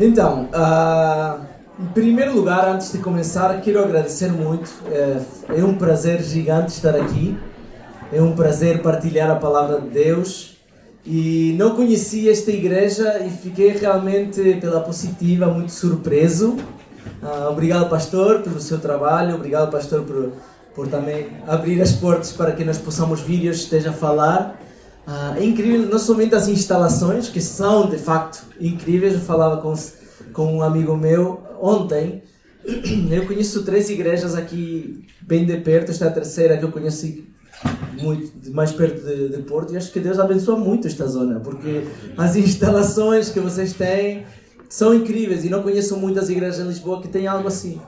Então, em primeiro lugar, antes de começar, quero agradecer muito. É um prazer gigante estar aqui. É um prazer partilhar a palavra de Deus. E não conhecia esta igreja e fiquei realmente, pela positiva, muito surpreso. Obrigado, pastor, pelo seu trabalho. Obrigado, pastor, por também abrir as portas para que nós possamos vir e hoje esteja a falar. É incrível, não somente as instalações, que são de facto incríveis. Eu falava com um amigo meu ontem. Eu conheço 3 igrejas aqui bem de perto. Esta é a terceira que eu conheci muito mais perto de Porto, e acho que Deus abençoa muito esta zona, porque as instalações que vocês têm são incríveis, e não conheço muitas igrejas em Lisboa que têm algo assim.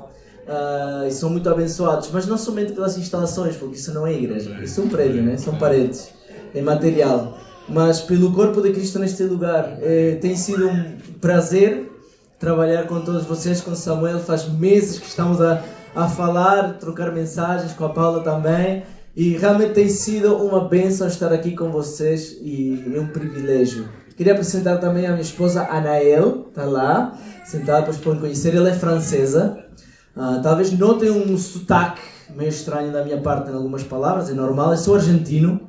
E são muito abençoados, mas não somente pelas instalações, porque isso não é igreja, isso é um prédio, né? São paredes, é material, mas pelo corpo de Cristo neste lugar. Tem sido um prazer trabalhar com todos vocês, com Samuel. Faz meses que estamos a falar, trocar mensagens com a Paula também, e realmente tem sido uma bênção estar aqui com vocês, e é um privilégio. Queria apresentar também a minha esposa Anael, está lá, sentada, depois podem conhecer. Ela é francesa. Talvez notem um sotaque meio estranho da minha parte em algumas palavras, é normal. Eu sou argentino,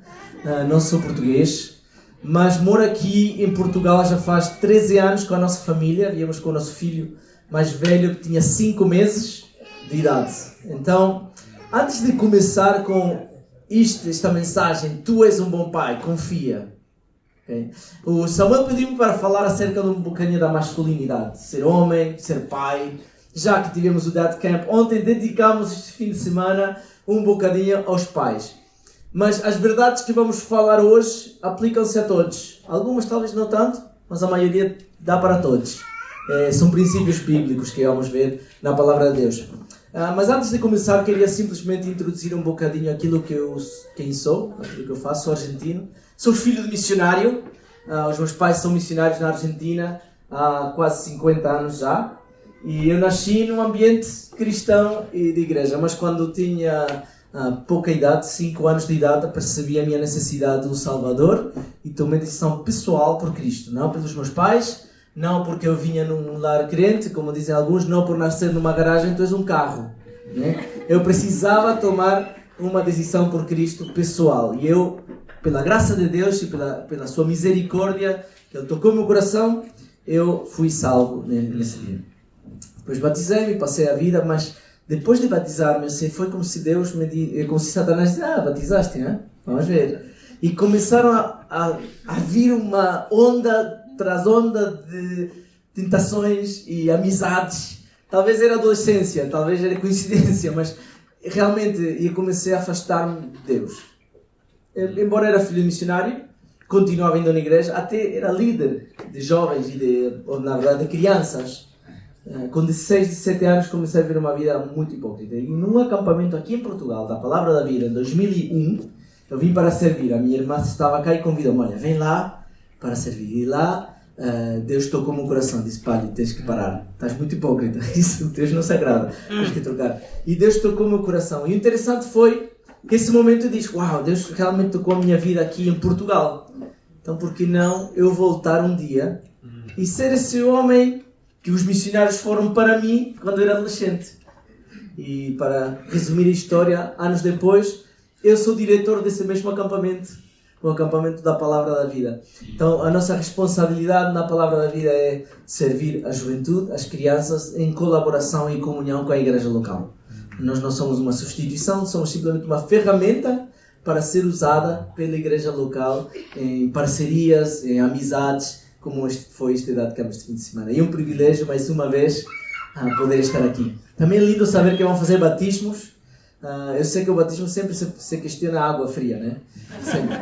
não sou português, mas moro aqui em Portugal já faz 13 anos com a nossa família. Viemos com o nosso filho mais velho, que tinha 5 meses de idade. Então, antes de começar com esta mensagem, tu és um bom pai, confia. Okay? O Samuel pediu-me para falar acerca de um bocadinho da masculinidade, ser homem, ser pai. Já que tivemos o Dad Camp ontem, dedicamos este fim de semana um bocadinho aos pais. Mas as verdades que vamos falar hoje aplicam-se a todos. Algumas talvez não tanto, mas a maioria dá para todos. São princípios bíblicos que vamos ver na palavra de Deus. Mas antes de começar, queria simplesmente introduzir um bocadinho quem sou, aquilo que eu faço. Sou argentino, sou filho de missionário. Os meus pais são missionários na Argentina há quase 50 anos já. E eu nasci num ambiente cristão e de igreja, mas quando tinha pouca idade, 5 anos de idade, percebi a minha necessidade de um Salvador e tomei decisão pessoal por Cristo, não pelos meus pais, não porque eu vinha num lar crente, como dizem alguns, não por nascer numa garagem, tu és um carro, né? Eu precisava tomar uma decisão por Cristo pessoal, e eu, pela graça de Deus e pela sua misericórdia, que Ele tocou meu coração, eu fui salvo, né, nesse dia. Depois batizei-me, passei a vida, mas depois de batizar-me, assim, foi como se Deus me disse, como se Satanás disse, batizaste, né? Vamos ver. E começaram a vir uma onda tras onda de tentações e amizades. Talvez era adolescência, talvez era coincidência, mas realmente eu comecei a afastar-me de Deus. Embora era filho de missionário, continuava indo na igreja, até era líder de jovens ou na verdade de crianças. Com 16, 17 anos comecei a viver uma vida muito hipócrita. E num acampamento aqui em Portugal, da Palavra da Vida, em 2001, eu vim para servir. A minha irmã estava cá e convidou-me: olha, vem lá para servir. E lá Deus tocou o meu coração, disse: pai, tens que parar, estás muito hipócrita, isso Deus não se agrada, tens que trocar. E Deus tocou o meu coração. E o interessante foi que esse momento eu disse: uau, Deus realmente tocou a minha vida aqui em Portugal. Então por que não eu voltar um dia e ser esse homem que os missionários foram para mim quando eu era adolescente? E para resumir a história, anos depois, eu sou diretor desse mesmo acampamento, o acampamento da Palavra da Vida. Então a nossa responsabilidade na Palavra da Vida é servir a juventude, as crianças, em colaboração e comunhão com a igreja local. Nós não somos uma substituição, somos simplesmente uma ferramenta para ser usada pela igreja local em parcerias, em amizades, como foi este Dad Camp este fim de semana. E é um privilégio, mais uma vez, poder estar aqui. Também é lindo saber que vão fazer batismos. Eu sei que o batismo sempre se questiona a água fria, né? Sempre.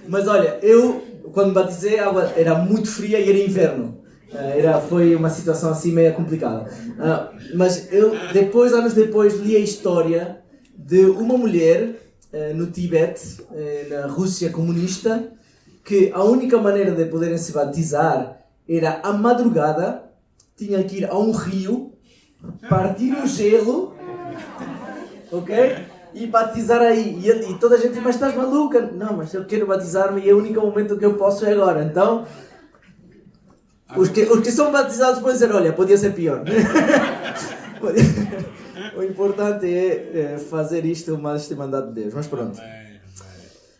Mas olha, eu, quando batizei, a água era muito fria e era inverno. Foi uma situação assim meio complicada. Mas eu, anos depois, li a história de uma mulher no Tibete, na Rússia comunista, que a única maneira de poderem se batizar era à madrugada, tinham que ir a um rio, partir o gelo, ok? E batizar aí. E toda a gente diz: mas estás maluca? Não, mas eu quero batizar-me e é o único momento que eu posso é agora. Então, Os que são batizados podem dizer, olha, podia ser pior. O importante é fazer isto mais este mandato de Deus. Mas pronto.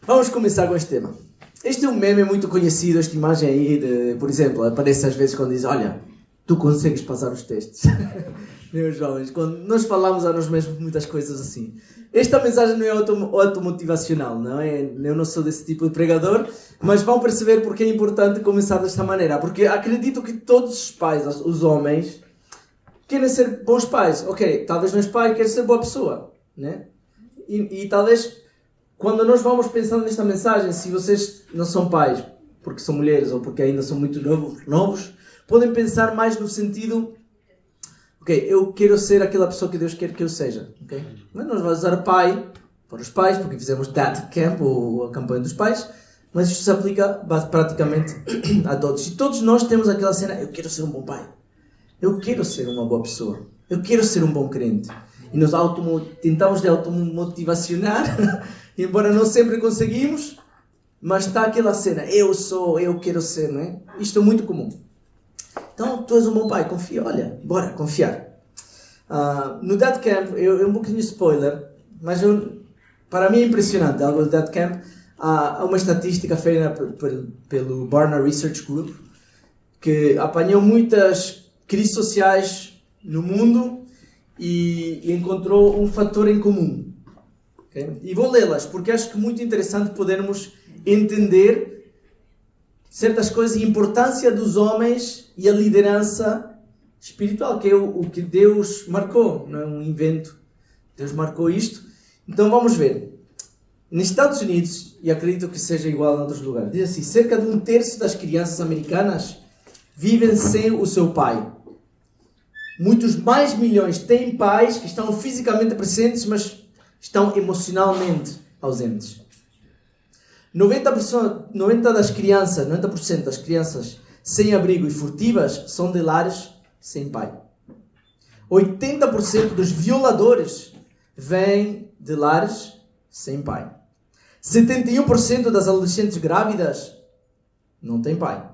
Vamos começar com este tema. Este é um meme muito conhecido, esta imagem aí, por exemplo, aparece às vezes quando diz, olha, tu consegues passar os testes. Meus jovens, quando nós falamos a nós mesmos muitas coisas assim. Esta mensagem não é automotivacional, não é? Eu não sou desse tipo de pregador, mas vão perceber porque é importante começar desta maneira. Porque acredito que todos os pais, os homens, querem ser bons pais. Ok, talvez não és pai, queres ser boa pessoa, né? E talvez, quando nós vamos pensando nesta mensagem, se vocês não são pais, porque são mulheres ou porque ainda são muito novos, podem pensar mais no sentido... Ok, eu quero ser aquela pessoa que Deus quer que eu seja. Okay? Mas nós vamos usar pai para os pais, porque fizemos Dad Camp, ou a campanha dos pais, mas isto se aplica praticamente a todos. E todos nós temos aquela cena, eu quero ser um bom pai. Eu quero ser uma boa pessoa. Eu quero ser um bom crente. E nós tentamos de automotivacionar, embora não sempre conseguimos, mas está aquela cena, eu quero ser, não é? Isto é muito comum. Então, tu és um bom pai, confia, olha, bora, confiar. No Dad Camp, é um bocadinho spoiler, mas para mim é impressionante algo do Dad Camp. Há uma estatística feita pelo Barna Research Group, que apanhou muitas crises sociais no mundo e encontrou um fator em comum. Okay? E vou lê-las, porque acho que é muito interessante podermos entender certas coisas e a importância dos homens e a liderança espiritual, que é o que Deus marcou, não é um invento. Deus marcou isto. Então vamos ver. Nos Estados Unidos, e acredito que seja igual em outros lugares, diz assim, cerca de 1/3 das crianças americanas vivem sem o seu pai. Muitos mais milhões têm pais que estão fisicamente presentes, mas estão emocionalmente ausentes. 90% das crianças sem abrigo e furtivas são de lares sem pai. 80% dos violadores vêm de lares sem pai. 71% das adolescentes grávidas não têm pai.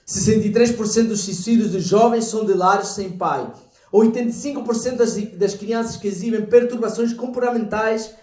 63% dos suicídios de jovens são de lares sem pai. 85% das crianças que exibem perturbações comportamentais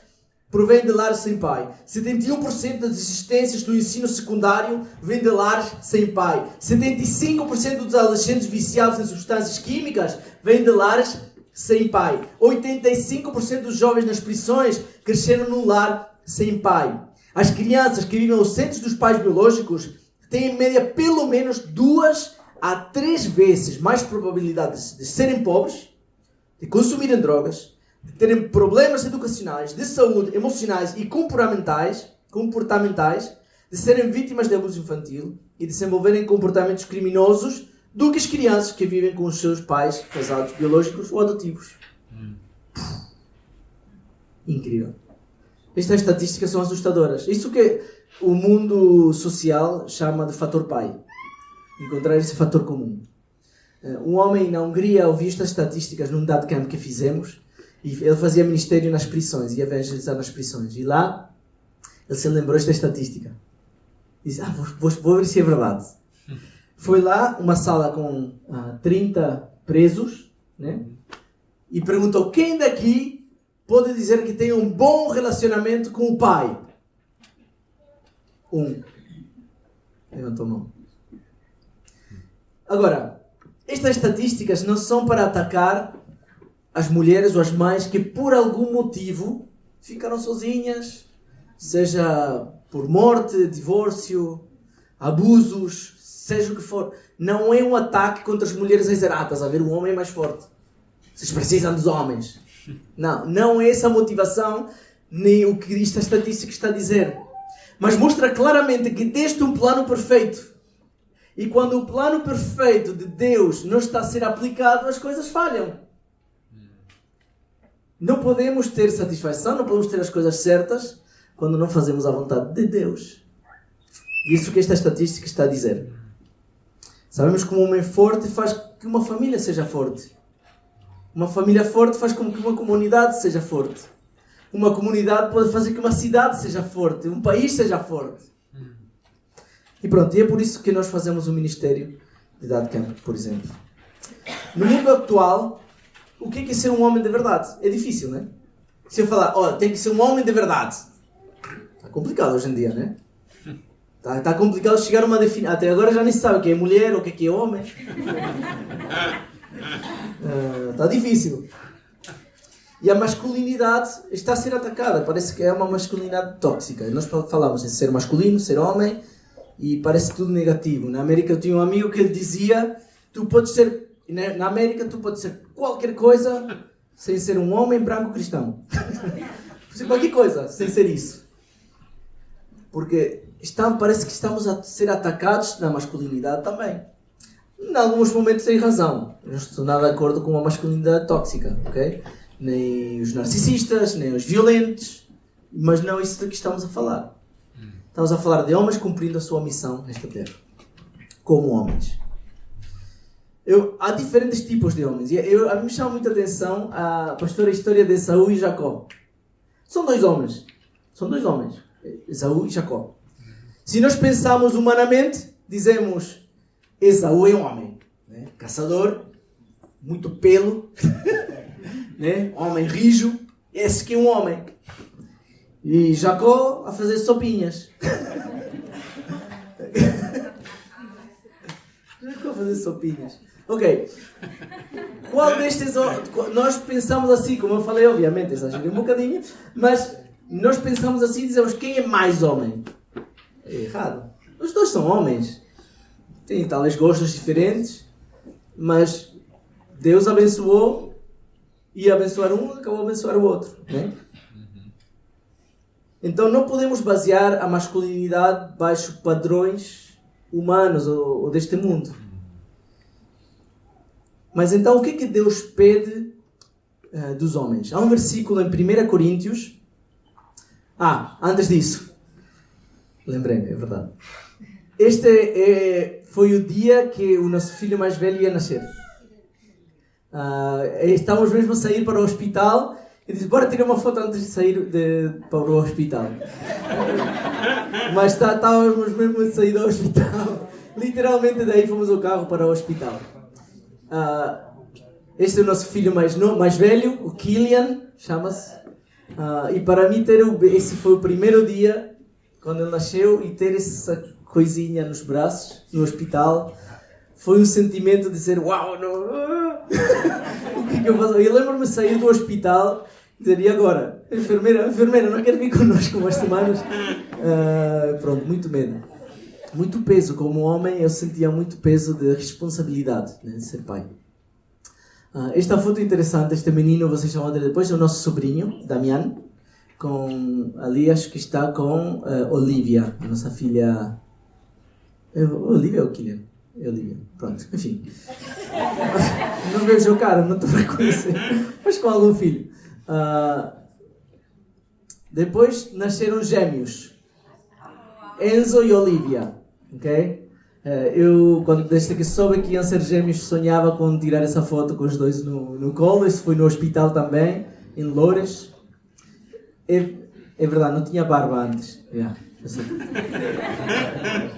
provém de lares sem pai. 71% das existências do ensino secundário vem de lares sem pai. 75% dos adolescentes viciados em substâncias químicas vem de lares sem pai. 85% dos jovens nas prisões cresceram num lar sem pai. As crianças que vivem ausentes dos pais biológicos têm em média pelo menos 2 a 3 vezes mais probabilidades de serem pobres, de consumirem drogas, de terem problemas educacionais, de saúde, emocionais e comportamentais, de serem vítimas de abuso infantil e de desenvolverem comportamentos criminosos do que as crianças que vivem com os seus pais casados biológicos ou adotivos. Incrível. Estas estatísticas são assustadoras. Isso que o mundo social chama de fator pai. Encontrar esse fator comum. Um homem na Hungria ouviu estas estatísticas num Dad Camp que fizemos. E ele fazia ministério nas prisões, ia evangelizar nas prisões. E lá, ele se lembrou esta estatística. Disse, vou ver se é verdade. Foi lá, uma sala com 30 presos, né? E perguntou, quem daqui pode dizer que tem um bom relacionamento com o pai? Levantou a mão. Agora, estas estatísticas não são para atacar as mulheres ou as mães que por algum motivo ficaram sozinhas, seja por morte, divórcio, abusos, seja o que for. Não é um ataque contra as mulheres a dizer, estás a ver, o homem é mais forte. Vocês precisam dos homens. Não é essa a motivação, nem o que esta estatística está a dizer. Mas mostra claramente que deste um plano perfeito. E quando o plano perfeito de Deus não está a ser aplicado, as coisas falham. Não podemos ter satisfação, não podemos ter as coisas certas quando não fazemos a vontade de Deus. Isso que esta estatística está a dizer. Sabemos que um homem forte faz que uma família seja forte. Uma família forte faz com que uma comunidade seja forte. Uma comunidade pode fazer que uma cidade seja forte, um país seja forte. E pronto, e é por isso que nós fazemos o ministério idade de campo, por exemplo. No mundo atual, o que é ser um homem de verdade? É difícil, não é? Se eu falar, tem que ser um homem de verdade. Está complicado hoje em dia, não é? Está complicado chegar a uma definição. Até agora já nem se sabe o que é mulher ou o que é homem. Está difícil. E a masculinidade está a ser atacada. Parece que é uma masculinidade tóxica. Nós falamos em ser masculino, ser homem, e parece tudo negativo. Na América eu tinha um amigo que ele dizia, na América tu podes ser qualquer coisa sem ser um homem branco cristão. Qualquer coisa sem ser isso. Porque parece que estamos a ser atacados na masculinidade também. Em alguns momentos tem razão. Eu não estou nada de acordo com a masculinidade tóxica, ok? Nem os narcisistas, nem os violentos, mas não é isso de que estamos a falar. Estamos a falar de homens cumprindo a sua missão nesta terra, como homens. Há diferentes tipos de homens. A mim me chama muita atenção a história de Esaú e Jacó. São dois homens, Esaú e Jacó. Se nós pensamos humanamente, dizemos, Esaú é um homem, né? Caçador, muito pelo, né? Homem rijo, esse que é um homem. E Jacó a fazer sopinhas. Jacó a fazer sopinhas. Ok. Qual destes... Nós pensamos assim, como eu falei, obviamente, exagerei um bocadinho, mas nós pensamos assim e dizemos, quem é mais homem? É errado. Os dois são homens. Têm talvez gostos diferentes, mas Deus abençoou, ia abençoar um, acabou a abençoar o outro, né? Então não podemos basear a masculinidade baixo padrões humanos ou deste mundo. Mas então o que é que Deus pede dos homens? Há um versículo em 1 Coríntios. Antes disso. Lembrei-me, é verdade. Este foi o dia que o nosso filho mais velho ia nascer. Estávamos mesmo a sair para o hospital e disse, bora tirar uma foto antes de sair para o hospital. Mas estávamos mesmo a sair do hospital. Literalmente daí fomos ao carro para o hospital. Este é o nosso filho mais velho, o Killian, chama-se. E para mim esse foi o primeiro dia quando ele nasceu e ter essa coisinha nos braços, no hospital, foi um sentimento de dizer, uau, o que é que eu faço? Eu lembro-me de sair do hospital e dizer, e agora? Enfermeira, não quer vir connosco umas semanas? Pronto, muito medo. Muito peso, como homem eu sentia muito peso de responsabilidade, né, de ser pai. Esta foto interessante, este menino, vocês vão ver depois, é o nosso sobrinho, Damian, ali acho que está com Olivia, a nossa filha. Olivia ou Kylian? É Olivia, pronto, enfim. Não vejo o cara, não estou a reconhecer, mas com algum filho. Depois nasceram gêmeos, Enzo e Olivia, ok? Desde que soube que iam ser gêmeos, sonhava com tirar essa foto com os dois no colo. Isso foi no hospital também, em Loures. É verdade, não tinha barba antes. Eu sei.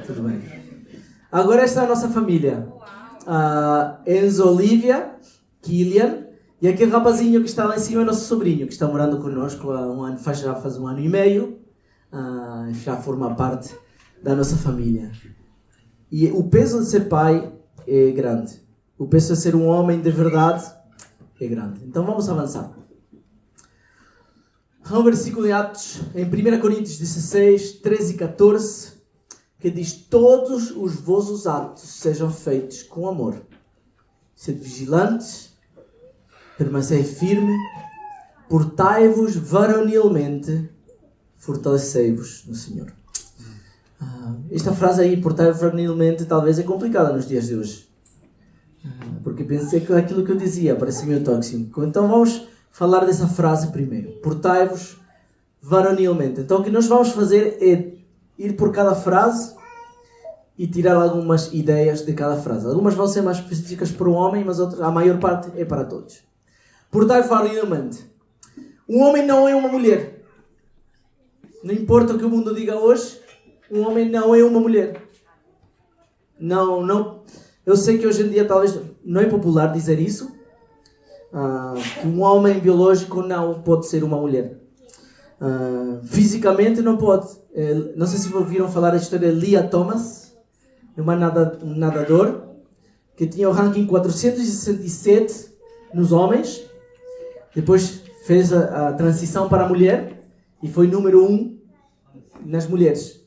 Tudo bem. Agora esta é a nossa família. Enzo, Olivia, Killian. E aquele rapazinho que está lá em cima é nosso sobrinho, que está morando connosco há um ano, já faz 1 ano e meio. Já forma parte da nossa família. E o peso de ser pai é grande. O peso de ser um homem de verdade é grande. Então vamos avançar. Há um versículo em Atos, em 1 Coríntios 16, 13 e 14, que diz, todos os vossos atos sejam feitos com amor. Sede vigilantes, permanecei firme, portai-vos varonilmente, fortalecei-vos no Senhor. Esta frase aí, portai-vos varonilmente, talvez é complicada nos dias de hoje. Porque pensei que aquilo que eu dizia parece meio tóxico. Então vamos falar dessa frase primeiro. Portai-vos varonilmente. Então o que nós vamos fazer é ir por cada frase e tirar algumas ideias de cada frase. Algumas vão ser mais específicas para o homem, mas outras, a maior parte é para todos. Portai-vos varonilmente. Um homem não é uma mulher. Não importa o que o mundo diga hoje, um homem não é uma mulher. Não Eu sei que hoje em dia talvez não é popular dizer isso, que um homem biológico não pode ser uma mulher. Fisicamente não pode. Não sei se ouviram falar da história de Lia Thomas, um nadador que tinha o ranking 467 nos homens, depois fez a transição para a mulher e foi número 1 nas mulheres.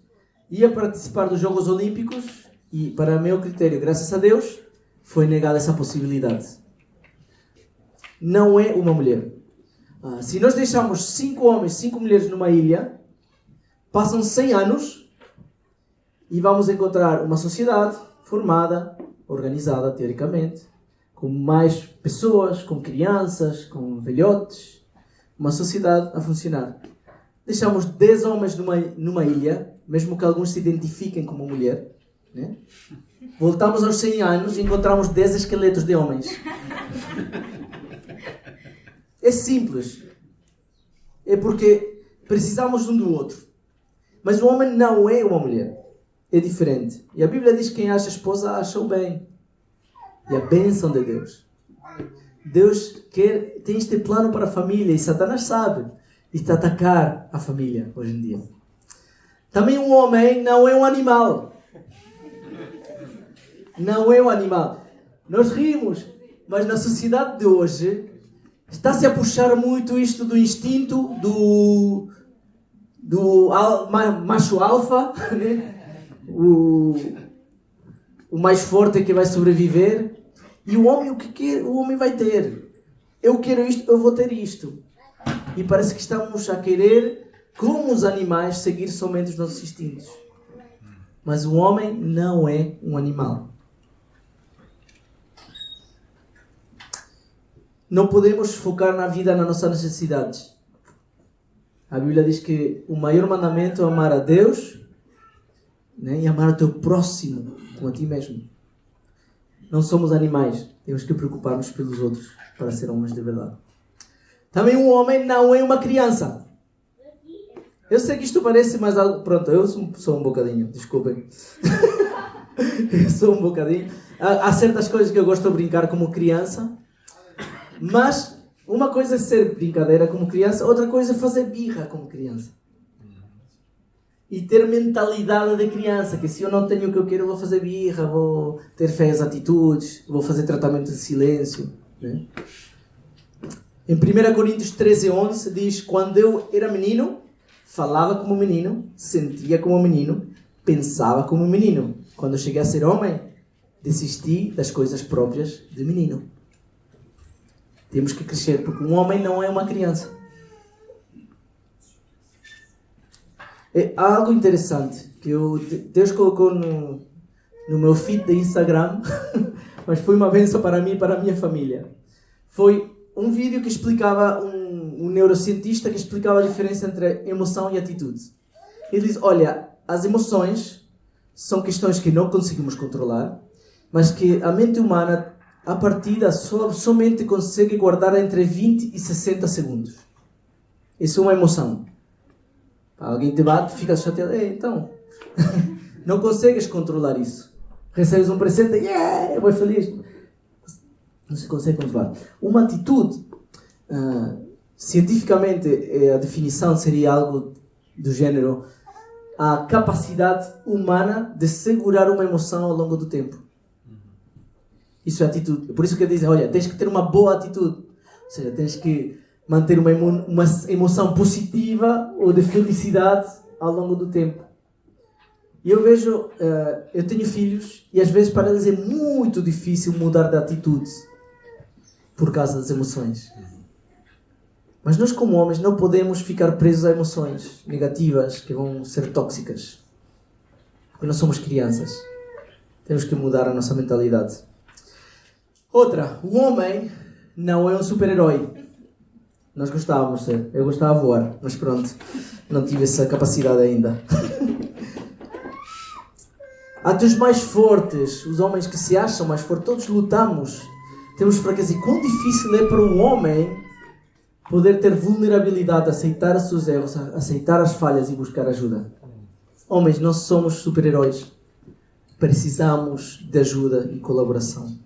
Ia participar dos Jogos Olímpicos e, para meu critério, graças a Deus, foi negada essa possibilidade. Não é uma mulher. Se nós deixamos 5 homens, 5 mulheres numa ilha, passam 100 anos e vamos encontrar uma sociedade formada, organizada teoricamente, com mais pessoas, com crianças, com velhotes, uma sociedade a funcionar. Deixamos 10 homens numa ilha, mesmo que alguns se identifiquem como mulher, né? Voltamos aos 100 anos e encontramos 10 esqueletos de homens. É simples. É porque precisamos um do outro. Mas o homem não é uma mulher. É diferente. E a Bíblia diz que quem acha esposa acha o bem. E a bênção de Deus. Deus tem este plano para a família e Satanás sabe. E está a atacar a família hoje em dia. Também um homem não é um animal. Não é um animal. Nós rimos, mas na sociedade de hoje está-se a puxar muito isto do instinto do macho alfa, né? O mais forte é que vai sobreviver. E o homem, o que quer, o homem vai ter. Eu quero isto, eu vou ter isto. E parece que estamos a querer, como os animais, seguir somente os nossos instintos. Mas o homem não é um animal. Não podemos focar na vida nas nossas necessidades. A Bíblia diz que o maior mandamento é amar a Deus, né, e amar o teu próximo como a ti mesmo. Não somos animais. Temos que preocupar-nos pelos outros para ser homens de verdade. Também um homem não é uma criança. Eu sei que isto parece mais algo... Pronto, eu sou um bocadinho. Desculpem. Eu sou um bocadinho. Há certas coisas que eu gosto de brincar como criança. Mas uma coisa é ser brincadeira como criança. Outra coisa é fazer birra como criança. E ter mentalidade de criança. Que se eu não tenho o que eu quero, eu vou fazer birra. Vou ter feias atitudes. Vou fazer tratamento de silêncio. Né? Em 1 Coríntios 13:11 diz: quando eu era menino, falava como menino, sentia como menino, pensava como menino. Quando eu cheguei a ser homem, desisti das coisas próprias de menino. Temos que crescer, porque um homem não é uma criança. É algo interessante que Deus colocou no meu feed de Instagram, mas foi uma bênção para mim e para a minha família. Foi um vídeo que explicava, um neurocientista que explicava a diferença entre emoção e atitude. Ele diz, olha, as emoções são questões que não conseguimos controlar, mas que a mente humana, a partida, somente consegue guardar entre 20 e 60 segundos. Isso é uma emoção. Alguém te bate, fica chateado. Então, não consegues controlar isso. Recebes um presente, eu vou feliz. Não se consegue controlar. Uma atitude, cientificamente, a definição seria algo do género: a capacidade humana de segurar uma emoção ao longo do tempo. Isso é atitude. Por isso que dizem, olha, tens que ter uma boa atitude. Ou seja, tens que manter uma emoção positiva ou de felicidade ao longo do tempo. E eu vejo, eu tenho filhos e às vezes para eles é muito difícil mudar de atitude por causa das emoções. Mas nós como homens não podemos ficar presos a emoções negativas que vão ser tóxicas. Porque nós somos crianças. Temos que mudar a nossa mentalidade. Outra, o homem não é um super-herói. Nós gostávamos de ser. Eu gostava de voar, mas pronto, não tive essa capacidade ainda. Há dos mais fortes, os homens que se acham mais fortes, todos lutamos. Temos fraqueza. E quão difícil é para um homem poder ter vulnerabilidade, aceitar os seus erros, aceitar as falhas e buscar ajuda. Homens, não somos super-heróis. precisamos de ajuda e colaboração.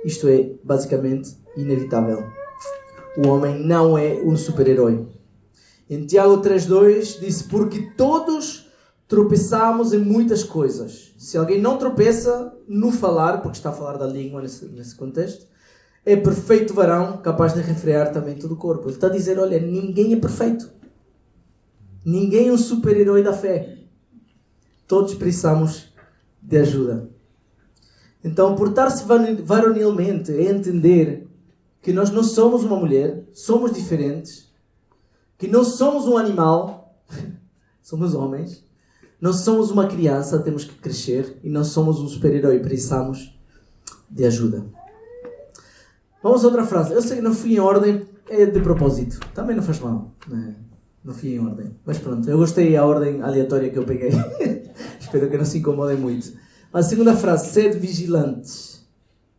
Isto é basicamente inevitável. O homem não é um super-herói. Em Tiago 3,2 diz: porque todos tropeçamos em muitas coisas. Se alguém não tropeça no falar, porque está a falar da língua nesse contexto, é perfeito varão, capaz de refrear também todo o corpo. Ele está a dizer, olha, ninguém é perfeito. Ninguém é um super-herói da fé. Todos precisamos de ajuda. Então, portar-se varonilmente é entender que nós não somos uma mulher, somos diferentes, que não somos um animal, somos homens, não somos uma criança, temos que crescer, e não somos um super-herói, precisamos de ajuda. Vamos a outra frase. Eu sei que não fui em ordem, é de propósito. Também não faz mal. Não fui em ordem. Mas pronto, eu gostei da ordem aleatória que eu peguei. Espero que não se incomodem muito. A segunda frase, sede vigilantes.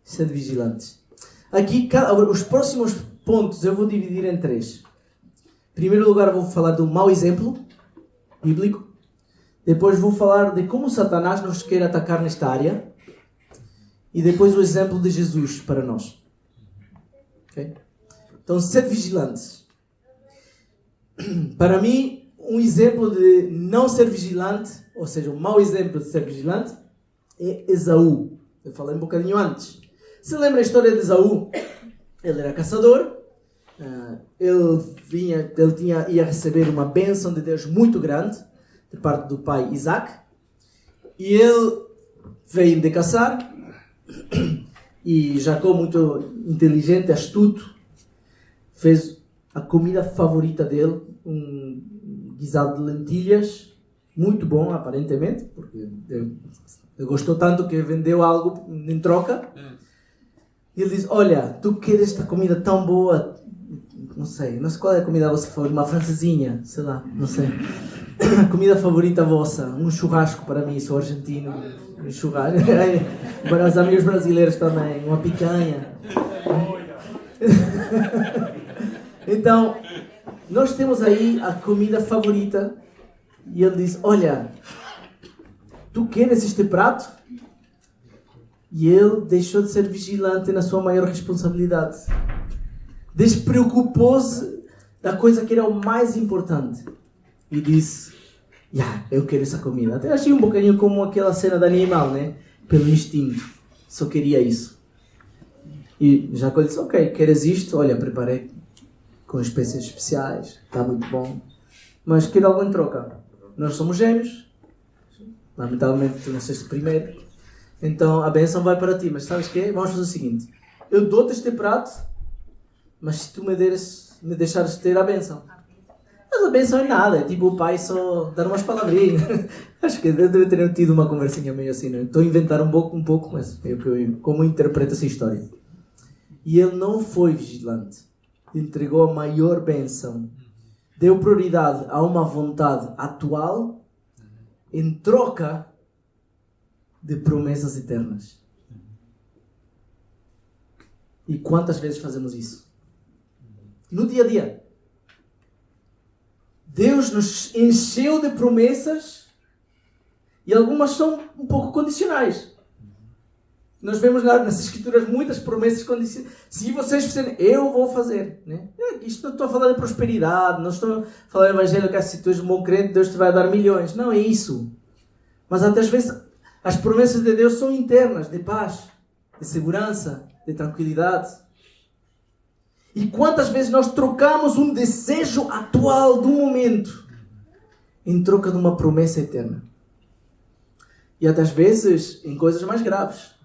Sede vigilantes. Aqui, os próximos pontos eu vou dividir em 3. Em primeiro lugar, vou falar do mau exemplo bíblico. Depois vou falar de como Satanás nos quer atacar nesta área. E depois o exemplo de Jesus para nós. Okay? Então, sede vigilantes. Para mim, um exemplo de não ser vigilante, ou seja, um mau exemplo de ser vigilante, é Esaú. Eu falei um bocadinho antes. Você lembra a história de Esaú? Ele era caçador. Ele ia receber uma bênção de Deus muito grande, de parte do pai Isaac. E ele veio de caçar. E Jacó, muito inteligente, astuto, fez a comida favorita dele, um guisado de lentilhas, muito bom aparentemente, porque ele gostou tanto que vendeu algo em troca. E ele diz, olha, tu queres esta comida tão boa, não sei qual é a comida vossa favorita, uma francesinha, sei lá, não sei. A comida favorita vossa, um churrasco para mim, sou argentino, um churrasco. Para os amigos brasileiros também, uma picanha. Então, nós temos aí a comida favorita e ele diz, olha, tu queres este prato? E ele deixou de ser vigilante na sua maior responsabilidade. Despreocupou-se da coisa que era o mais importante. E disse, eu quero essa comida. Até achei um bocadinho como aquela cena de animal, né? Pelo instinto. Só queria isso. E Jacó disse, ok, queres isto? Olha, preparei com espécies especiais. Está muito bom. Mas quero algo em troca. Nós somos gêmeos. Lamentavelmente tu nasceste primeiro. Então a bênção vai para ti. Mas sabes o quê? Vamos fazer o seguinte. Eu dou-te este prato, mas se tu me deixares ter a bênção. Mas a bênção é nada. É tipo o pai só dar umas palavrinhas. Acho que deve ter tido uma conversinha meio assim. Não? Estou a inventar um pouco, mas é como eu interpreto essa história. E ele não foi vigilante. Entregou a maior bênção. Deu prioridade a uma vontade atual em troca de promessas eternas. E quantas vezes fazemos isso? No dia a dia. Deus nos encheu de promessas e algumas são um pouco condicionais. Nós vemos lá nas Escrituras muitas promessas condicionais. Se vocês fizerem, eu vou fazer. Né? Isto não estou a falar de prosperidade, não estou a falar do Evangelho que se tu és um bom crente, Deus te vai dar milhões. Não é isso. Mas até às vezes as promessas de Deus são internas, de paz, de segurança, de tranquilidade. E quantas vezes nós trocamos um desejo atual do momento em troca de uma promessa eterna? E até às vezes em coisas mais graves.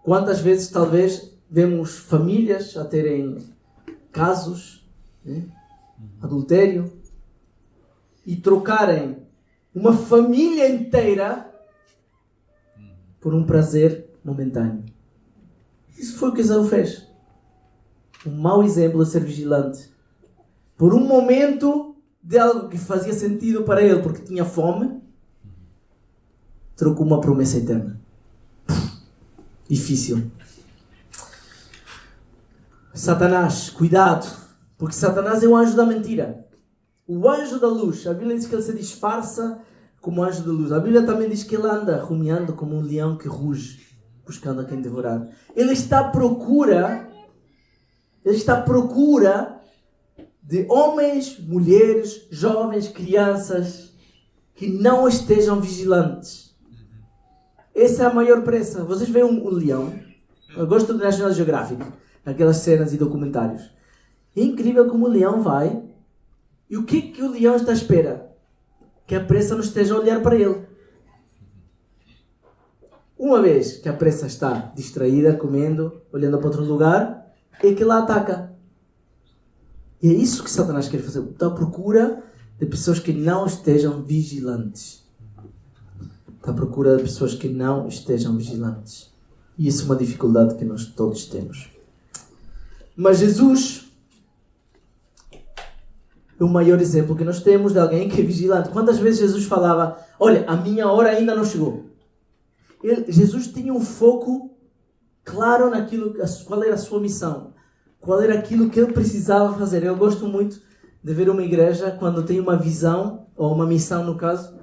Quantas vezes talvez vemos famílias a terem casos, né? Adultério, e trocarem uma família inteira por um prazer momentâneo. Isso foi o que Esaú fez. Um mau exemplo de ser vigilante. Por um momento de algo que fazia sentido para ele, porque tinha fome, trocou uma promessa eterna. Difícil. Satanás, cuidado, porque Satanás é o anjo da mentira. O anjo da luz, a Bíblia diz que ele se disfarça como anjo de luz. A Bíblia também diz que ele anda rumiando como um leão que ruge, buscando a quem devorar. Ele está à procura de homens, mulheres, jovens, crianças que não estejam vigilantes. Essa é a maior pressa. Vocês veem um leão? Eu gosto do National Geographic, aquelas cenas e documentários. É incrível como o leão vai. E o que o leão está à espera? Que a presa não esteja a olhar para ele. Uma vez que a presa está distraída, comendo, olhando para outro lugar, é que ela ataca. E é isso que Satanás quer fazer. Está à procura de pessoas que não estejam vigilantes. Está à procura de pessoas que não estejam vigilantes. E isso é uma dificuldade que nós todos temos. Mas Jesus é o maior exemplo que nós temos de alguém que é vigilante. Quantas vezes Jesus falava, olha, a minha hora ainda não chegou. Jesus tinha um foco claro naquilo, qual era a sua missão. Qual era aquilo que ele precisava fazer. Eu gosto muito de ver uma igreja quando tem uma visão, ou uma missão no caso,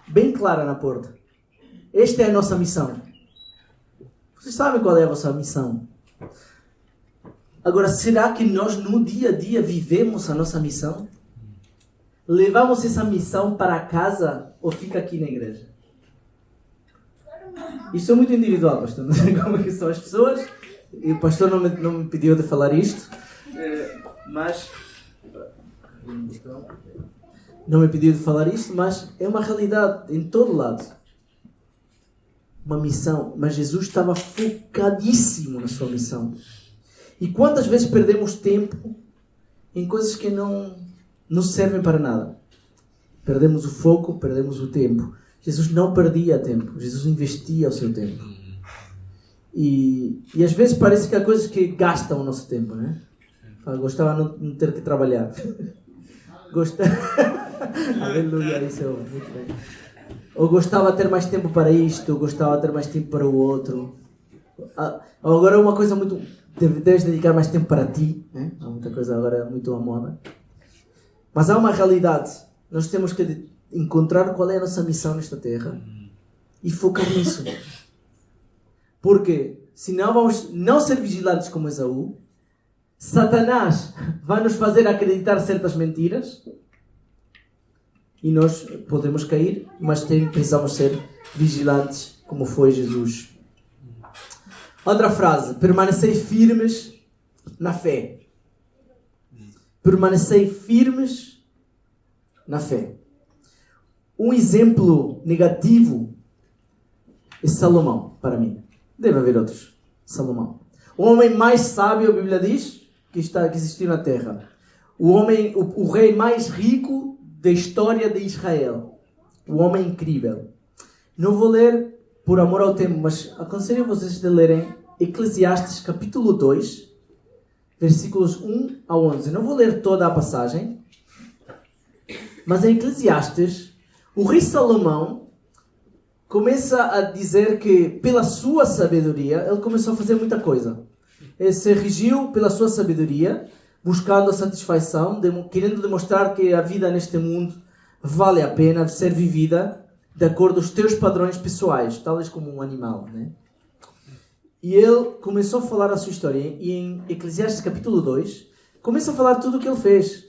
bem clara na porta. Esta é a nossa missão. Vocês sabem qual é a vossa missão? Agora, será que nós no dia a dia vivemos a nossa missão? Levamos essa missão para casa ou fica aqui na igreja? Isto é muito individual, pastor. Não sei como é que são as pessoas. E o pastor não me pediu de falar isto. Mas... Não me pediu de falar isto, mas é uma realidade em todo lado. Uma missão. Mas Jesus estava focadíssimo na sua missão. E quantas vezes perdemos tempo em coisas que não servem para nada? Perdemos o foco, perdemos o tempo. Jesus não perdia tempo. Jesus investia o seu tempo. E às vezes parece que há coisas que gastam o nosso tempo, né? Eu gostava de não ter que trabalhar. Aleluia, isso é muito bem. Eu gostava de ter mais tempo para isto, eu gostava de ter mais tempo para o outro. Agora é uma coisa muito... Deves dedicar mais tempo para ti, né? Há muita coisa agora muito à moda. Mas há uma realidade. Nós temos que encontrar qual é a nossa missão nesta terra e focar nisso. Porque senão vamos não ser vigilantes como Esaú. Satanás vai nos fazer acreditar certas mentiras e nós podemos cair, mas precisamos ser vigilantes como foi Jesus. Outra frase, permanecei firmes na fé. Permanecei firmes na fé. Um exemplo negativo é Salomão, para mim. Deve haver outros. Salomão. O homem mais sábio, a Bíblia diz, que existiu na terra. O rei mais rico da história de Israel. O homem incrível. Não vou ler por amor ao tempo, mas aconselho vocês de lerem Eclesiastes capítulo 2, versículos 1 a 11. Não vou ler toda a passagem, mas em Eclesiastes, o rei Salomão começa a dizer que pela sua sabedoria, ele começou a fazer muita coisa. Ele se regiu pela sua sabedoria, buscando a satisfação, querendo demonstrar que a vida neste mundo vale a pena ser vivida de acordo com os teus padrões pessoais, tais como um animal, né? E ele começou a falar a sua história. E em Eclesiastes capítulo 2, começa a falar tudo o que ele fez.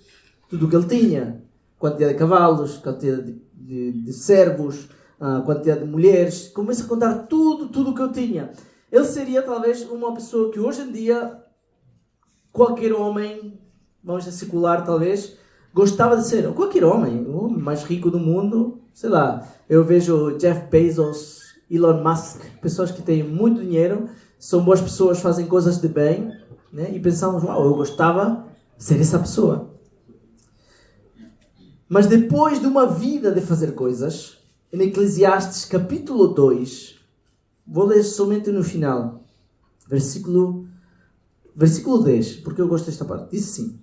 Tudo o que ele tinha. Quantidade de cavalos, quantidade de servos, quantidade de mulheres. Começa a contar tudo o que eu tinha. Ele seria talvez uma pessoa que hoje em dia, qualquer homem, vamos dizer secular talvez, gostava de ser. Qualquer homem, o homem mais rico do mundo, sei lá. Eu vejo Jeff Bezos, Elon Musk, pessoas que têm muito dinheiro, são boas pessoas, fazem coisas de bem, né? E pensamos, uau, eu gostava de ser essa pessoa. Mas depois de uma vida de fazer coisas, em Eclesiastes capítulo 2, vou ler somente no final, versículo 10, porque eu gosto desta parte. Diz assim: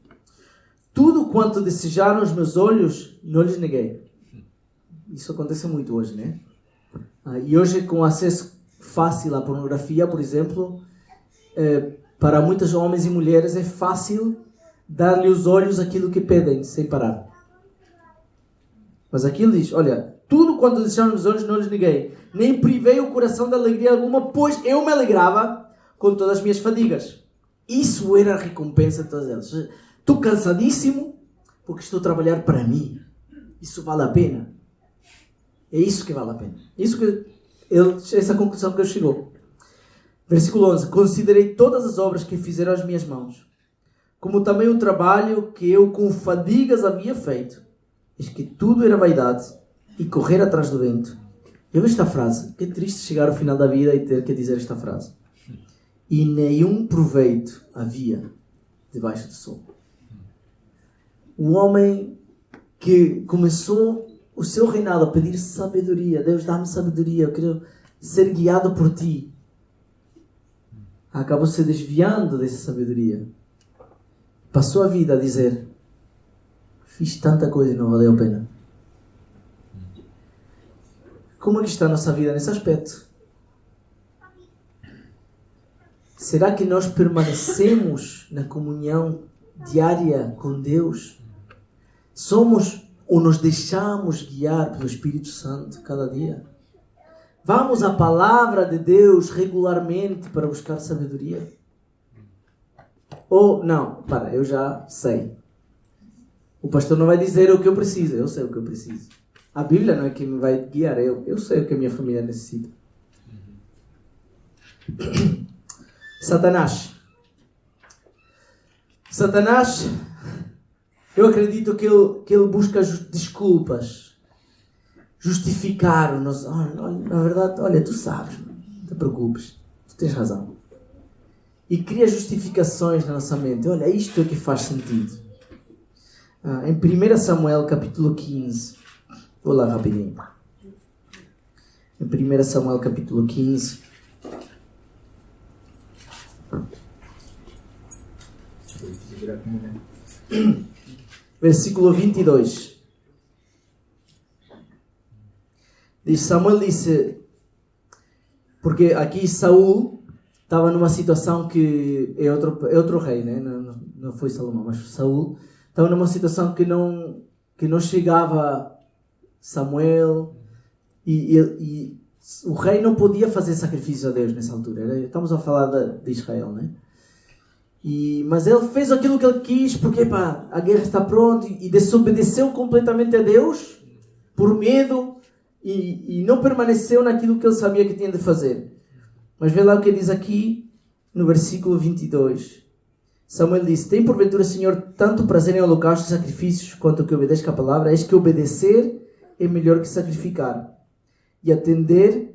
tudo quanto desejaram os meus olhos, não lhes neguei. Isso acontece muito hoje, né? E hoje, com acesso fácil à pornografia, por exemplo, para muitos homens e mulheres é fácil dar-lhe os olhos aquilo que pedem, sem parar. Mas aqui ele diz, olha, tudo quanto deixaram nos olhos não lhes neguei, nem privei o coração de alegria alguma, pois eu me alegrava com todas as minhas fadigas. Isso era a recompensa de todas elas. Estou cansadíssimo porque estou a trabalhar para mim. Isso vale a pena. É isso que vale a pena. Essa conclusão que ele chegou. Versículo 11. Considerei todas as obras que fizeram as minhas mãos, como também o trabalho que eu com fadigas havia feito. Eis que tudo era vaidade e correr atrás do vento. Eu vejo esta frase. Que triste chegar ao final da vida e ter que dizer esta frase. E nenhum proveito havia debaixo do sol. O homem que começou o seu reinado a pedir sabedoria. Deus, dá-me sabedoria, eu quero ser guiado por ti. Acabou se desviando dessa sabedoria. Passou a vida a dizer: fiz tanta coisa e não valeu a pena. Como é que está a nossa vida nesse aspecto? Será que nós permanecemos na comunhão diária com Deus? Somos ou nos deixamos guiar pelo Espírito Santo cada dia? Vamos à palavra de Deus regularmente para buscar sabedoria? Ou não, eu já sei. O pastor não vai dizer o que eu preciso, eu sei o que eu preciso. A Bíblia não é quem me vai guiar, eu sei o que a minha família necessita. Satanás, eu acredito que ele busca desculpas, justificar. Na verdade, olha, tu sabes, não te preocupes, tu tens razão. E cria justificações na nossa mente. Olha, isto é que faz sentido. Em 1 Samuel capítulo 15, vou lá rapidinho. Em 1 Samuel capítulo 15, versículo 22. Samuel disse, porque aqui Saul estava numa situação que é outro rei, né? Não foi Salomão, mas Saul estava numa situação que não chegava Samuel e o rei não podia fazer sacrifício a Deus nessa altura. Estamos a falar de Israel, né? Mas ele fez aquilo que ele quis porque a guerra está pronta e desobedeceu completamente a Deus por medo e não permaneceu naquilo que ele sabia que tinha de fazer. Mas vê lá o que diz aqui no versículo 22. Samuel disse: tem porventura, Senhor, tanto prazer em holocaustos e sacrifícios quanto que obedeça a palavra? Eis que obedecer é melhor que sacrificar, e atender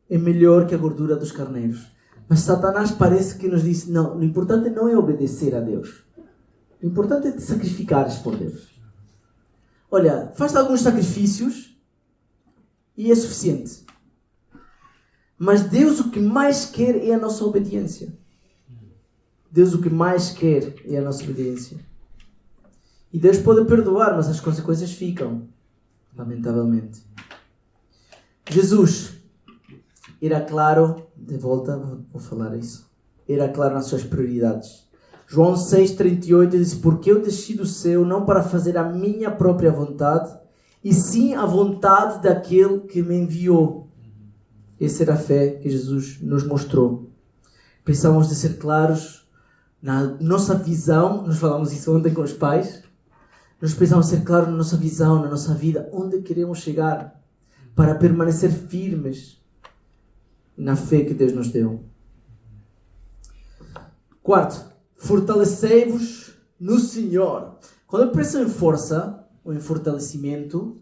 é melhor que a gordura dos carneiros. Mas Satanás parece que nos diz: não, o importante não é obedecer a Deus. O importante é te sacrificares por Deus. Olha, faz alguns sacrifícios e é suficiente. Mas Deus o que mais quer é a nossa obediência. Deus o que mais quer é a nossa obediência. E Deus pode perdoar, mas as consequências ficam, lamentavelmente. Jesus era claro, de volta vou falar isso, era claro nas suas prioridades. João 6,38 diz: porque eu desci do céu não para fazer a minha própria vontade, e sim a vontade daquele que me enviou. Essa era a fé que Jesus nos mostrou. Precisamos de ser claros na nossa visão. Nós falamos isso ontem com os pais. Nós precisamos ser claros na nossa visão, na nossa vida, onde queremos chegar, para permanecer firmes na fé que Deus nos deu. Quarto, fortalecei-vos no Senhor. Quando eu penso em força ou em fortalecimento,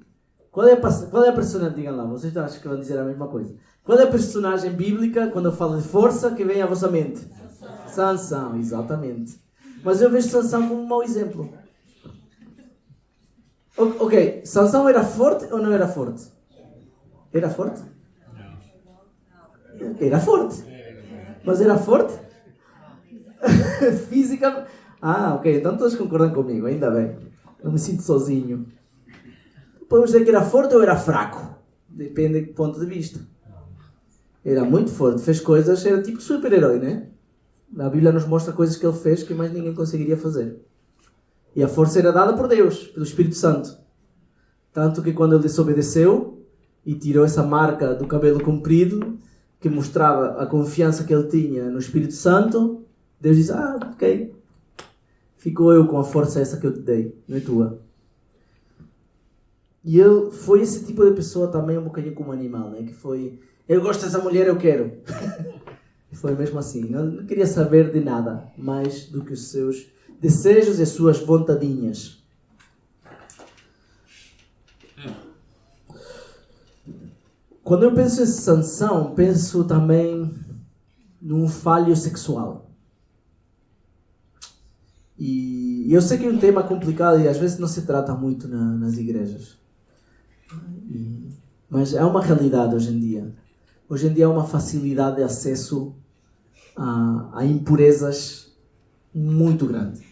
qual é a personagem? Digam lá, vocês acham que vão dizer a mesma coisa. Qual é a personagem bíblica, quando eu falo de força, que vem à vossa mente? Sansão, exatamente. Mas eu vejo Sansão como um mau exemplo. Ok, Sansão era forte ou não era forte? Era forte? Era forte. Mas era forte? Fisicamente. Ok, então todos concordam comigo, ainda bem. Não me sinto sozinho. Podemos dizer que era forte ou era fraco? Depende do ponto de vista. Era muito forte, fez coisas, era tipo super-herói, né? A Bíblia nos mostra coisas que ele fez que mais ninguém conseguiria fazer. E a força era dada por Deus, pelo Espírito Santo. Tanto que quando ele desobedeceu, e tirou essa marca do cabelo comprido, que mostrava a confiança que ele tinha no Espírito Santo, Deus diz, ok, ficou eu com a força essa que eu te dei, não é tua. E ele foi esse tipo de pessoa também um bocadinho como animal, né? Que foi, eu gosto dessa mulher, eu quero. Foi mesmo assim, não queria saber de nada mais do que os seus desejos e as suas vontadinhas. Quando eu penso em Sansão, penso também num falho sexual. E eu sei que é um tema complicado e às vezes não se trata muito nas igrejas. Mas é uma realidade hoje em dia. Hoje em dia há uma facilidade de acesso a impurezas muito grande.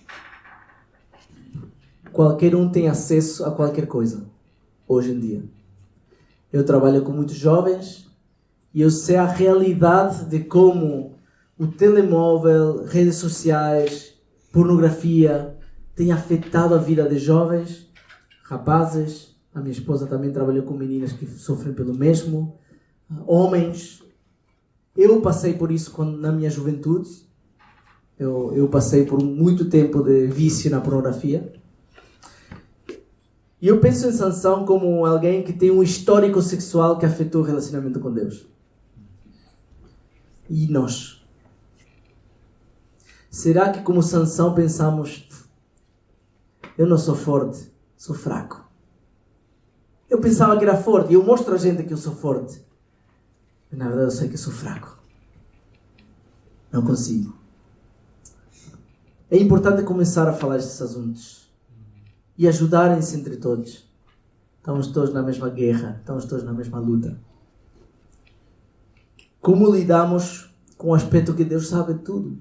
Qualquer um tem acesso a qualquer coisa, hoje em dia. Eu trabalho com muitos jovens e eu sei a realidade de como o telemóvel, redes sociais, pornografia tem afetado a vida de jovens, rapazes. A minha esposa também trabalhou com meninas que sofrem pelo mesmo, homens. Eu passei por isso na minha juventude. Eu passei por muito tempo de vício na pornografia. E eu penso em Sansão como alguém que tem um histórico sexual que afetou o relacionamento com Deus. E nós? Será que como Sansão pensamos, eu não sou forte, sou fraco? Eu pensava que era forte e eu mostro a gente que eu sou forte. Mas na verdade eu sei que eu sou fraco. Não consigo. É importante começar a falar destes assuntos. E ajudarem-se entre todos. Estamos todos na mesma guerra. Estamos todos na mesma luta. Como lidamos com o aspecto que Deus sabe tudo?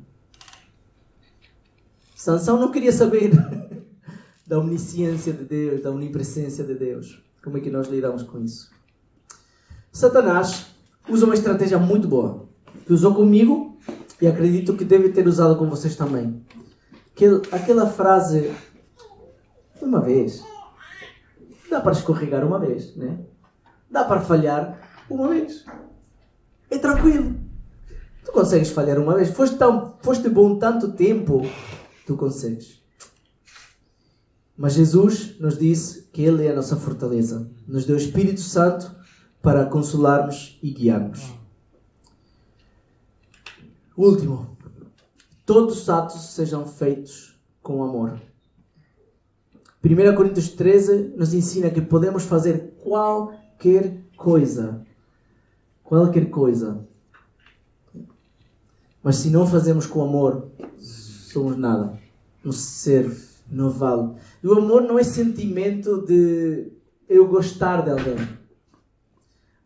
Sansão não queria saber da omnisciência de Deus, da onipresença de Deus. Como é que nós lidamos com isso? Satanás usa uma estratégia muito boa. Que usou comigo e acredito que deve ter usado com vocês também. Aquela frase... Uma vez. Dá para escorregar uma vez, né? Dá para falhar uma vez. É tranquilo. Tu consegues falhar uma vez. Foste bom tanto tempo, tu consegues. Mas Jesus nos disse que Ele é a nossa fortaleza. Nos deu o Espírito Santo para consolar-nos e guiar-nos. Último. Todos os atos sejam feitos com amor. 1 Coríntios 13 nos ensina que podemos fazer qualquer coisa. Qualquer coisa. Mas se não fazemos com amor, somos nada. Não serve, não vale. E o amor não é sentimento de eu gostar de alguém.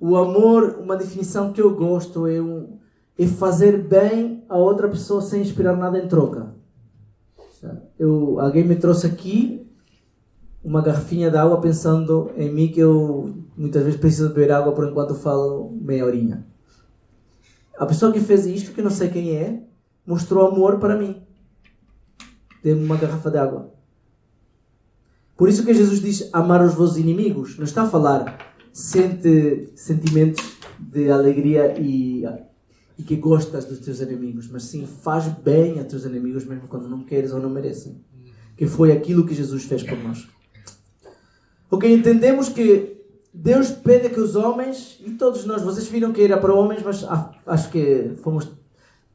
O amor, uma definição que eu gosto, é fazer bem a outra pessoa sem esperar nada em troca. Alguém me trouxe aqui uma garrafinha de água pensando em mim que eu muitas vezes preciso beber água por enquanto eu falo meia horinha. A pessoa que fez isto, que não sei quem é, mostrou amor para mim. Deu-me uma garrafa de água. Por isso que Jesus diz amar os vossos inimigos. Não está a falar sentimentos de alegria e que gostas dos teus inimigos, mas sim faz bem a teus inimigos mesmo quando não queres ou não merecem. Que foi aquilo que Jesus fez por nós. Ok, entendemos que Deus pede que os homens, e todos nós, vocês viram que era para homens, mas acho que fomos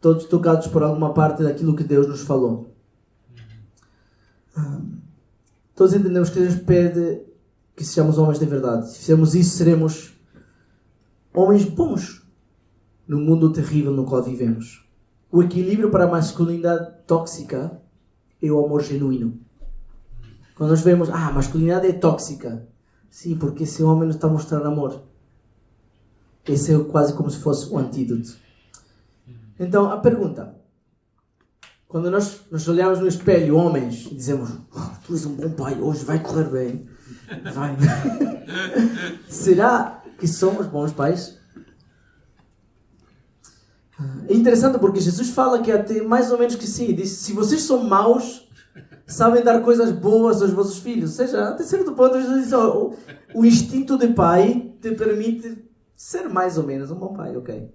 todos tocados por alguma parte daquilo que Deus nos falou. Todos entendemos que Deus pede que sejamos homens de verdade. Se fizermos isso, seremos homens bons no mundo terrível no qual vivemos. O equilíbrio para a masculinidade tóxica é o amor genuíno. Quando nós vemos, a masculinidade é tóxica. Sim, porque esse homem não está a mostrar amor. Esse é quase como se fosse o antídoto. Então, a pergunta. Quando nós olhamos no espelho, homens, e dizemos, tu és um bom pai, hoje vai correr bem. Vai. Será que somos bons pais? É interessante porque Jesus fala que até mais ou menos que sim. Diz, se vocês são maus, sabem dar coisas boas aos vossos filhos. Ou seja, até certo ponto, Jesus diz, o instinto de pai te permite ser mais ou menos um bom pai, ok?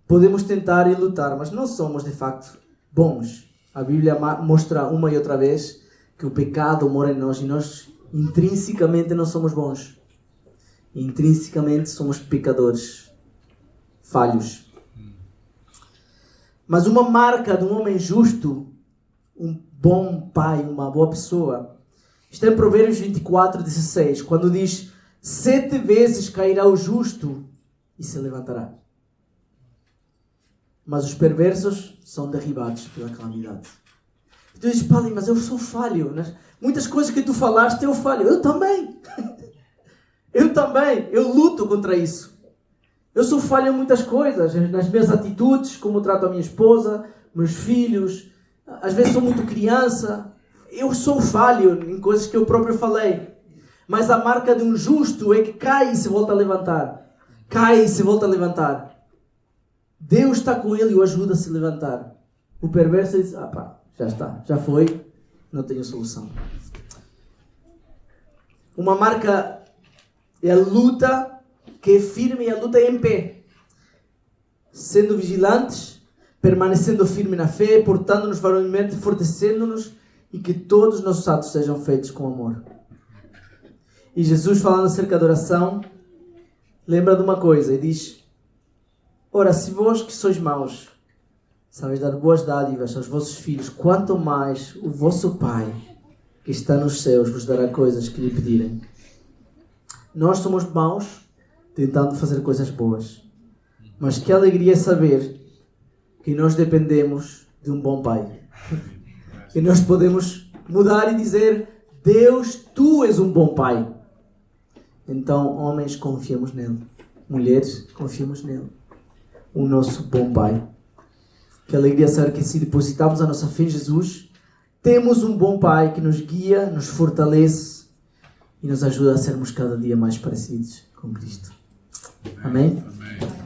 Podemos tentar e lutar, mas não somos de facto bons. A Bíblia mostra uma e outra vez que o pecado mora em nós e nós intrinsecamente não somos bons. Intrinsecamente somos pecadores, falhos. Mas uma marca de um homem justo, um bom pai, uma boa pessoa, está em Provérbios 24:16, quando diz: 7 vezes cairá o justo e se levantará, mas os perversos são derribados pela calamidade. E tu dizes: Padre, mas eu sou falho. Muitas coisas que tu falaste eu falho. Eu também. Eu também. Eu luto contra isso. Eu sou falho em muitas coisas. Nas minhas atitudes, como trato a minha esposa, meus filhos. Às vezes sou muito criança. Eu sou falho em coisas que eu próprio falei. Mas a marca de um justo é que cai e se volta a levantar. Cai e se volta a levantar. Deus está com ele e o ajuda a se levantar. O perverso diz: já está, já foi, não tenho solução. Uma marca é a luta que é firme e a luta é em pé. Sendo vigilantes, permanecendo firme na fé, portando-nos varonilmente, fortalecendo-nos e que todos os nossos atos sejam feitos com amor. E Jesus, falando acerca da oração, lembra de uma coisa e diz: ora, se vós que sois maus, sabeis dar boas dádivas aos vossos filhos, quanto mais o vosso Pai, que está nos céus, vos dará coisas que lhe pedirem. Nós somos maus, tentando fazer coisas boas. Mas que alegria saber que nós dependemos de um bom Pai. Que nós podemos mudar e dizer: Deus, Tu és um bom Pai. Então, homens, confiamos nele. Mulheres, confiamos nele. O nosso bom Pai. Que alegria saber que se depositarmos a nossa fé em Jesus, temos um bom Pai que nos guia, nos fortalece e nos ajuda a sermos cada dia mais parecidos com Cristo. Amém? Amém.